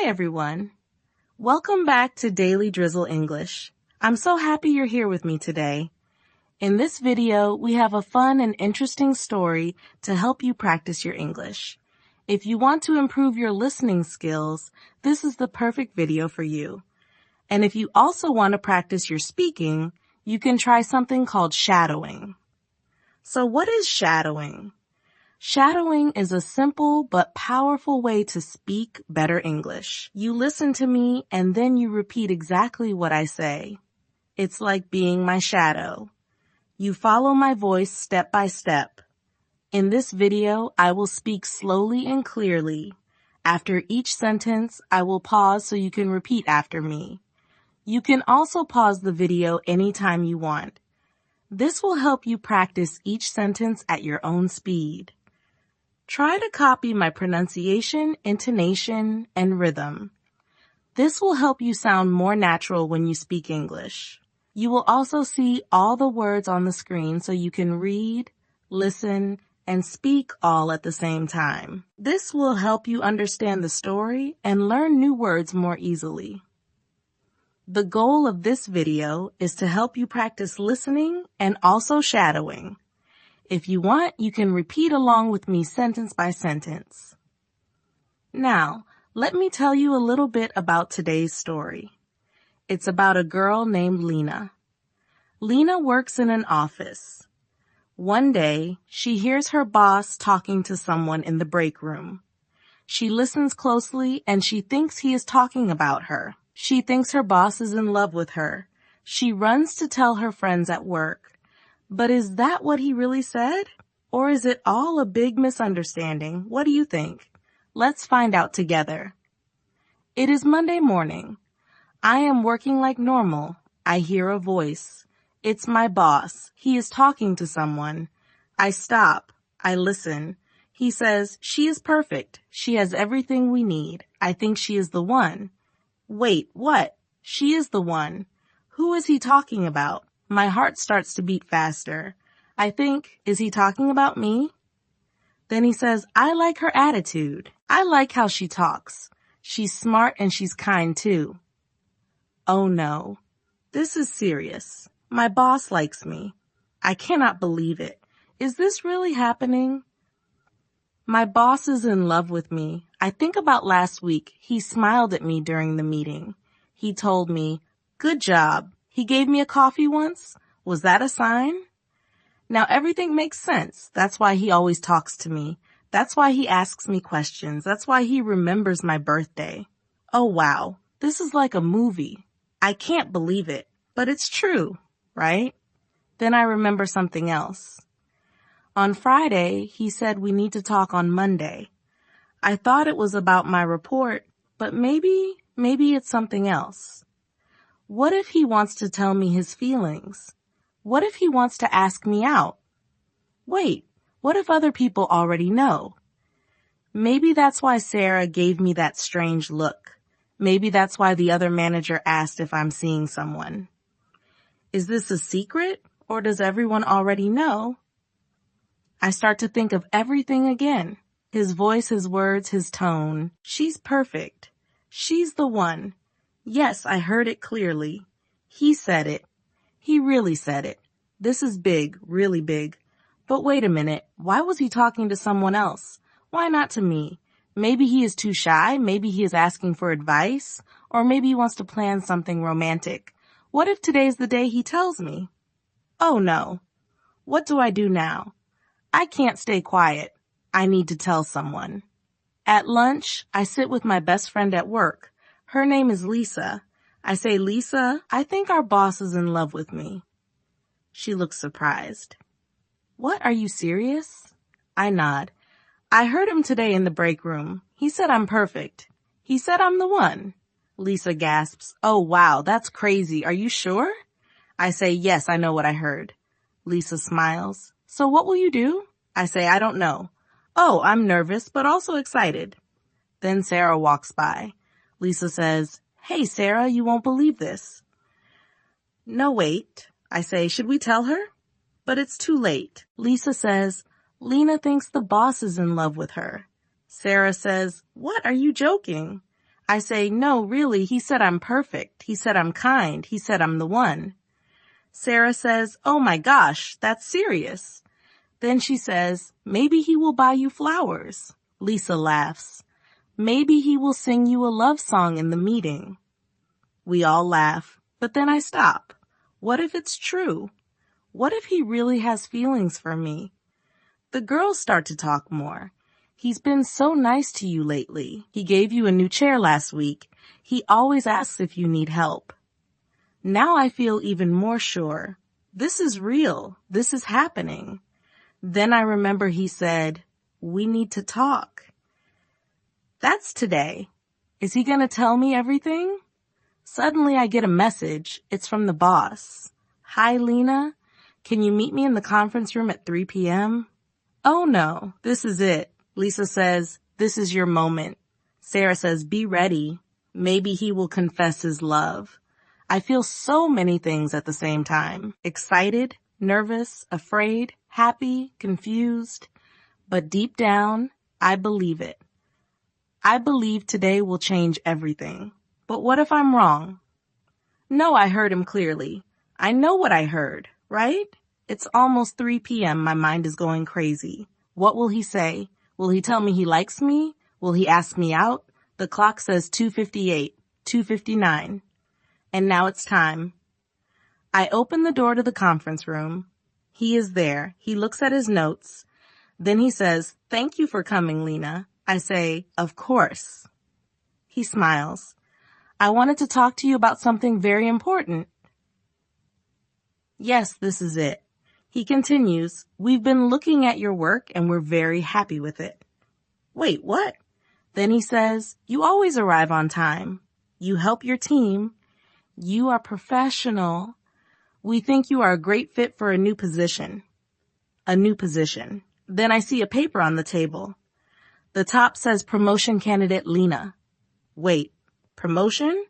Hi, everyone. Welcome back to Daily Drizzle English. I'm so happy you're here with me today. In this video, we have a fun and interesting story to help you practice your English. If you want to improve your listening skills, this is the perfect video for you. And if you also want to practice your speaking, you can try something called shadowing. So what is shadowing? Shadowing is a simple but powerful way to speak better English. You listen to me and then you repeat exactly what I say. It's like being my shadow. You follow my voice step by step. In this video, I will speak slowly and clearly. After each sentence, I will pause so you can repeat after me. You can also pause the video anytime you want. This will help you practice each sentence at your own speed. Try to copy my pronunciation, intonation, and rhythm. This will help you sound more natural when you speak English. You will also see all the words on the screen so you can read, listen, and speak all at the same time. This will help you understand the story and learn new words more easily. The goal of this video is to help you practice listening and also shadowing. If you want, you can repeat along with me sentence by sentence. Now, let me tell you a little bit about today's story. It's about a girl named Lena. Lena works in an office. One day, she hears her boss talking to someone in the break room. She listens closely and she thinks he is talking about her. She thinks her boss is in love with her. She runs to tell her friends at work. But is that what he really said? Or is it all a big misunderstanding? What do you think? Let's find out together. It is Monday morning. I am working like normal. I hear a voice. It's my boss. He is talking to someone. I stop. I listen. He says, "She is perfect. She has everything we need. I think she is the one." Wait, what? She is the one. Who is he talking about? My heart starts to beat faster. I think, is he talking about me? Then he says, "I like her attitude. I like how she talks. She's smart and she's kind too." Oh no, this is serious. My boss likes me. I cannot believe it. Is this really happening? My boss is in love with me. I think about last week. He smiled at me during the meeting. He told me, "Good job." He gave me a coffee once. Was that a sign? Now everything makes sense. That's why he always talks to me. That's why he asks me questions. That's why he remembers my birthday. Oh wow, this is like a movie. I can't believe it, but it's true, right? Then I remember something else. On Friday, he said we need to talk on Monday. I thought it was about my report, but maybe it's something else. What if he wants to tell me his feelings? What if he wants to ask me out? Wait, what if other people already know? Maybe that's why Sarah gave me that strange look. Maybe that's why the other manager asked if I'm seeing someone. Is this a secret, or does everyone already know? I start to think of everything again. His voice, his words, his tone. She's perfect. She's the one. Yes, I heard it clearly. He said it. He really said it. This is big, really big. But wait a minute. Why was he talking to someone else? Why not to me? Maybe he is too shy. Maybe he is asking for advice. Or maybe he wants to plan something romantic. What if today's the day he tells me? Oh no. What do I do now? I can't stay quiet. I need to tell someone. At lunch, I sit with my best friend at work. Her name is Lisa. I say, "Lisa, I think our boss is in love with me." She looks surprised. "What, are you serious?" I nod. "I heard him today in the break room. He said I'm perfect. He said I'm the one." Lisa gasps, "Oh wow, that's crazy. Are you sure?" I say, "Yes, I know what I heard." Lisa smiles. "So what will you do?" I say, "I don't know." "Oh, I'm nervous, but also excited." Then Sarah walks by. Lisa says, "Hey, Sarah, you won't believe this." "No, wait." I say, "Should we tell her?" But it's too late. Lisa says, "Lena thinks the boss is in love with her." Sarah says, "What? Are you joking?" I say, no, really, he said I'm perfect. He said I'm kind. He said I'm the one. Sarah says, oh my gosh, that's serious. Then she says, maybe he will buy you flowers. Lisa laughs. Maybe he will sing you a love song in the meeting. We all laugh, but then I stop. What if it's true? What if he really has feelings for me? The girls start to talk more. He's been so nice to you lately. He gave you a new chair last week. He always asks if you need help. Now I feel even more sure. This is real. This is happening. Then I remember he said, we need to talk. That's today. Is he going to tell me everything? Suddenly I get a message. It's from the boss. Hi, Lena. Can you meet me in the conference room at 3 p.m.? Oh no, this is it. Lisa says, this is your moment. Sarah says, be ready. Maybe he will confess his love. I feel so many things at the same time. Excited, nervous, afraid, happy, confused. But deep down, I believe it. I believe today will change everything. But what if I'm wrong? No, I heard him clearly. I know what I heard, right? It's almost 3 p.m. My mind is going crazy. What will he say? Will he tell me he likes me? Will he ask me out? The clock says 2:58, 2:59. And now it's time. I open the door to the conference room. He is there. He looks at his notes. Then he says, thank you for coming, Lena. I say, of course. He smiles. I wanted to talk to you about something very important. Yes, this is it. He continues, we've been looking at your work and we're very happy with it. Wait, what? Then he says, you always arrive on time. You help your team. You are professional. We think you are a great fit for a new position. A new position. Then I see a paper on the table. The top says promotion candidate Lena. Wait, promotion?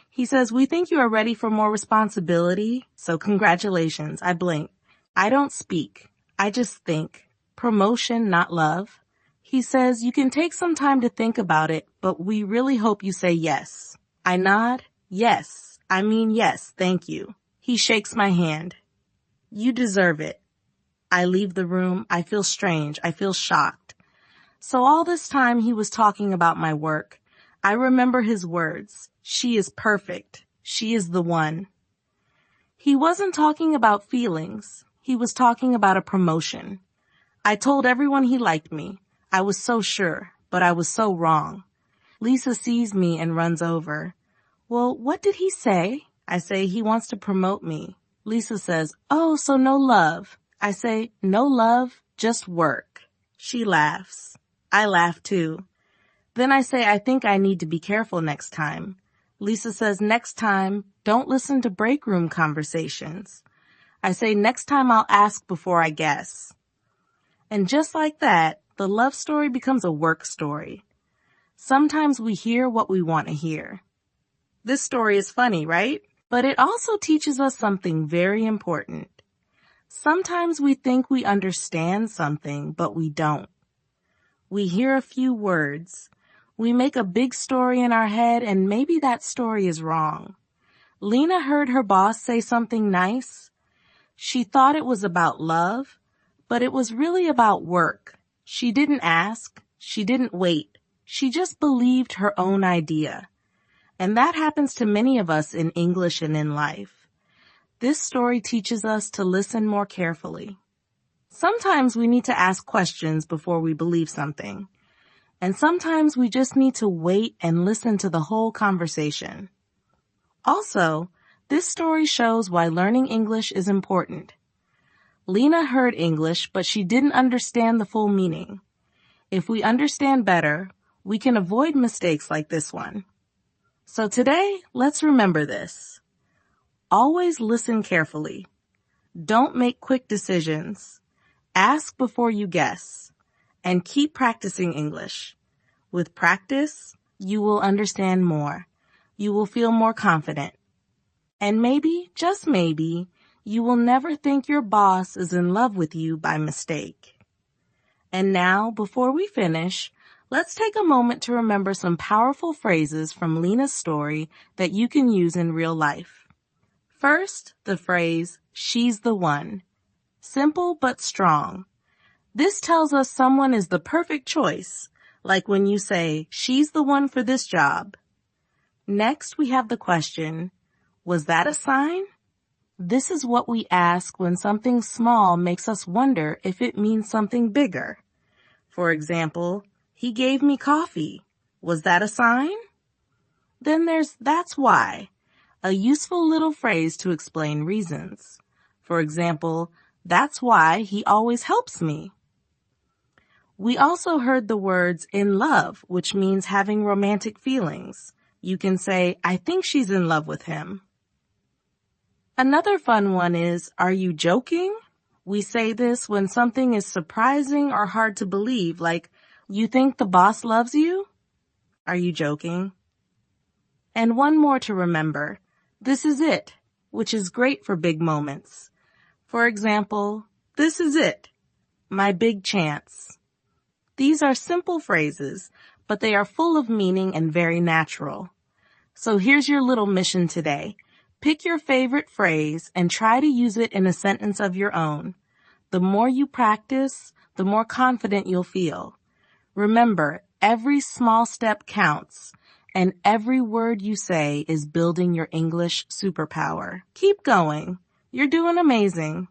He says, we think you are ready for more responsibility, so congratulations. I blink. I don't speak. I just think. Promotion, not love. He says, you can take some time to think about it, but we really hope you say yes. I nod. Yes. I mean yes, thank you. He shakes my hand. You deserve it. I leave the room. I feel strange. I feel shocked. So all this time he was talking about my work. I remember his words. She is perfect. She is the one. He wasn't talking about feelings. He was talking about a promotion. I told everyone he liked me. I was so sure, but I was so wrong. Lisa sees me and runs over. Well, what did he say? I say, he wants to promote me. Lisa says, oh, so no love. I say, no love, just work. She laughs. I laugh too. Then I say, I think I need to be careful next time. Lisa says, next time, don't listen to break room conversations. I say, next time I'll ask before I guess. And just like that, the love story becomes a work story. Sometimes we hear what we want to hear. This story is funny, right? But it also teaches us something very important. Sometimes we think we understand something, but we don't. We hear a few words. We make a big story in our head, and maybe that story is wrong. Lena heard her boss say something nice. She thought it was about love, but it was really about work. She didn't ask. She didn't wait. She just believed her own idea. And that happens to many of us in English and in life. This story teaches us to listen more carefully. Sometimes we need to ask questions before we believe something. And sometimes we just need to wait and listen to the whole conversation. Also, this story shows why learning English is important. Lena heard English, but she didn't understand the full meaning. If we understand better, we can avoid mistakes like this one. So today, let's remember this. Always listen carefully. Don't make quick decisions. Ask before you guess. And keep practicing English. With practice, you will understand more. You will feel more confident. And maybe, just maybe, you will never think your boss is in love with you by mistake. And now, before we finish, Let's take a moment to remember some powerful phrases from Lena's story that you can use in real life. First, the phrase, she's the one. Simple but strong. This tells us someone is the perfect choice, like when you say, she's the one for this job. Next, we have the question, was that a sign? This is what we ask when something small makes us wonder if it means something bigger. For example, he gave me coffee. Was that a sign? Then there's that's why, a useful little phrase to explain reasons. For example, that's why he always helps me. We also heard the words in love, which means having romantic feelings. You can say, I think she's in love with him. Another fun one is, are you joking? We say this when something is surprising or hard to believe, like, you think the boss loves you? Are you joking? And one more to remember, this is it, which is great for big moments. For example, this is it, my big chance. These are simple phrases, but they are full of meaning and very natural. So here's your little mission today. Pick your favorite phrase and try to use it in a sentence of your own. The more you practice, the more confident you'll feel. Remember, every small step counts, and every word you say is building your English superpower. Keep going. You're doing amazing.